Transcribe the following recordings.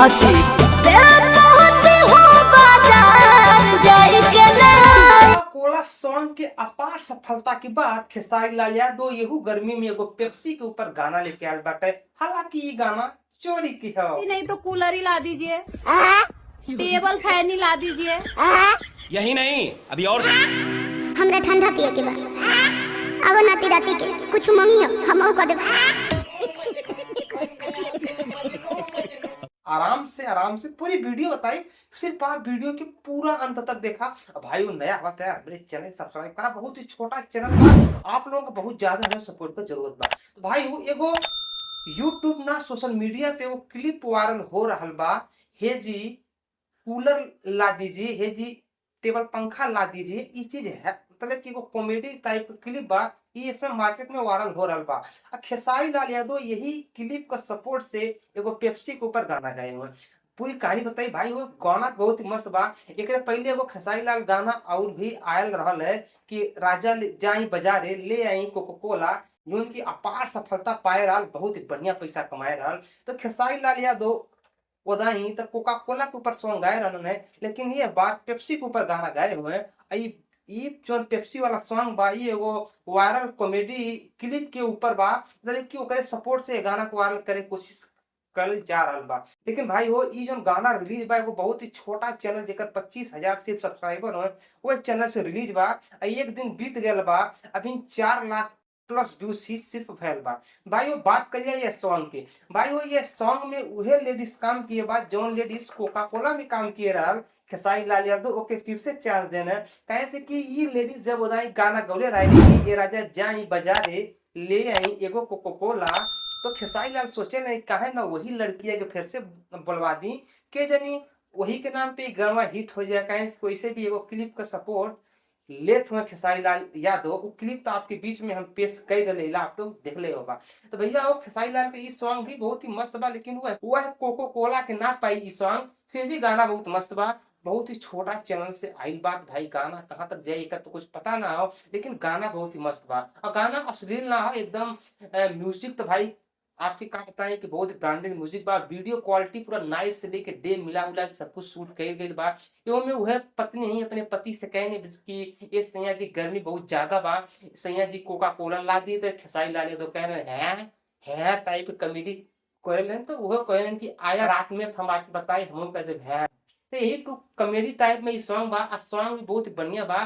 हाँ जी। Cola song के अपार सफलता के बाद खेसारी लाल यादव यहू गर्मी में एगो पेप्सी के ऊपर गाना लेके आयल बाटे। हालांकि ये गाना चोरी की है। नहीं तो कूलर ही ला दीजिए, टेबल फैन ही ला दीजिए। यही नहीं, अभी और हमरा ठंडा पिए के बा। अब नाती राती के कुछ मंगियो हमहु कर देबा। आराम से पूरी वीडियो बताई। सिर्फ आप वीडियो के पूरा अंत तक देखा। भाई नया हुआ है मेरे चैनल सब्सक्राइब करा। बहुत ही छोटा चैनल बा, आप लोगों को बहुत ज्यादा हमें सपोर्ट की जरूरत बा। तो भाई वो एगो यूट्यूब ना सोशल मीडिया पे वो क्लिप वायरल हो रहा बा। हे जी कूलर ला दीजिए, हे जी टेबल पंखा ला दीजिए। ये चीज है मतलब कि वो कॉमेडी टाइप क्लिप बा। ये इसमें मार्केट में वायरल हो रहा बा। खेसारी लाल यादव यही क्लिप का सपोर्ट से एगो पेप्सी के ऊपर गाना गाए हुए। पूरी कहानी बताई भाई। वो गाना बहुत ही मस्त बा। एक पहले एगो खेसारी लाल गाना और भी आयल रहल है कि राजा जाई बाजारे ले आई कोको कोला, जो उनकी अपार सफलता पाए रहा, बहुत ही बढ़िया पैसा कमाए रहा। तो खेसारी लाल यादव वही तो कोका कोला के ऊपर सॉन्ग गाए रहे, लेकिन ये बात पेप्सी के ऊपर गाना गाए हुए हैं। ये जो पेप्सी वाला सॉन्ग बा ये एगो वायरल कॉमेडी क्लिप के ऊपर बा। मतलब कि ओकरे सपोर्ट से गाना को वायरल करे कोशिश कल जा रहा बा। लेकिन भाई हो ये जो गाना रिलीज बा एगो बहुत ही छोटा चैनल जेकर 25,000 सिर्फ सब्सक्राइबर हो, वो चैनल से रिलीज बा। एक दिन बीत गया बा, अभी 4 लाख प्लस व्यूज ही सिर्फ फैल बा। भाई वो बात करिए ये सॉन्ग के। भाई वो ये सॉन्ग में वह लेडीज काम किए बा जौन लेडीज कोका कोला में काम किए रहा। खेसारी लाल यादव ओके फिर से चांस देना कहे से कि ये लेडीज जब उदाई गाना गौले रही ये राजा जाई बाजारे ले आई एगो कोको कोला, तो खेसारी लाल सोचे नहीं कहे ना वही लड़की है कि फिर से बुलवा दी के जनी वही के नाम पे गाना हिट हो जाए। कहे कोई से भी एगो क्लिप का सपोर्ट लेत हुए खेसारी लाल यादव। वो क्लिप तो आपके बीच में हम पेश कर दिले, आप लोग देख ले होगा। तो भैया वो खेसारी लाल का ये सॉन्ग भी बहुत ही मस्त बा, लेकिन वह कोको कोला के ना पाई ये सॉन्ग, फिर भी गाना बहुत मस्त बा। बहुत ही छोटा चैनल से आई बात भाई, गाना कहाँ तक जाएगा तो कुछ पता ना हो, लेकिन गाना बहुत ही मस्त बा। और गाना अश्लील ना हो एकदम। म्यूजिक तो भाई आपके क्या बताएं कि बहुत ब्रांडेड म्यूजिक बा। वीडियो क्वालिटी पूरा नाइट से लेके डे मिला उला सब कुछ शूट कई गई बा। एवं में वह पत्नी ही अपने पति से कहने कि ये सैया जी गर्मी बहुत ज्यादा बा, सैया जी कोका कोला ला दिए। तो खेसारी लाल यादव कह रहे हैं टाइप कॉमेडी कह, तो वह कह रहे कि आया रात में हम आपको बताए हम कह जब है। तो यही टू कॉमेडी टाइप में ये सॉन्ग बा। सॉन्ग भी बहुत बढ़िया बा।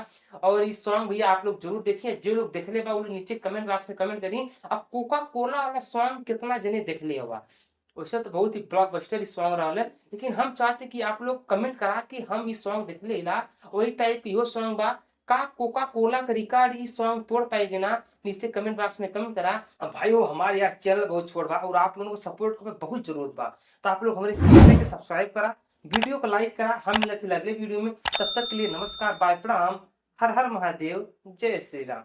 और ये सॉन्ग भैया आप लोग जरूर देखिए। जो लोग देख ले बा वो नीचे कमेंट बॉक्स में कमेंट करिए अब कोका कोला वाला सॉन्ग कितना जने देख ले होगा। वैसे तो बहुत ही ब्लॉकबस्टर सॉन्ग रहा है, लेकिन हम चाहते कि आप लोग कमेंट करा कि हम इस सॉन्ग देख ले ला। वही टाइप की सॉन्ग बा का कोका कोला का रिकॉर्ड ये सॉन्ग तोड़ पाएगी ना, नीचे कमेंट बॉक्स में कमेंट करा। अब भाई हो हमारे यार चैनल बहुत छोट बा और आप लोगों को सपोर्ट को बहुत जरूरत बा। तो आप लोग हमारे चैनल के सब्सक्राइब करा, वीडियो को लाइक करा। हम मिलते अगले वीडियो में, तब तक के लिए नमस्कार, बाय, प्रणाम, हर हर महादेव, जय श्री राम।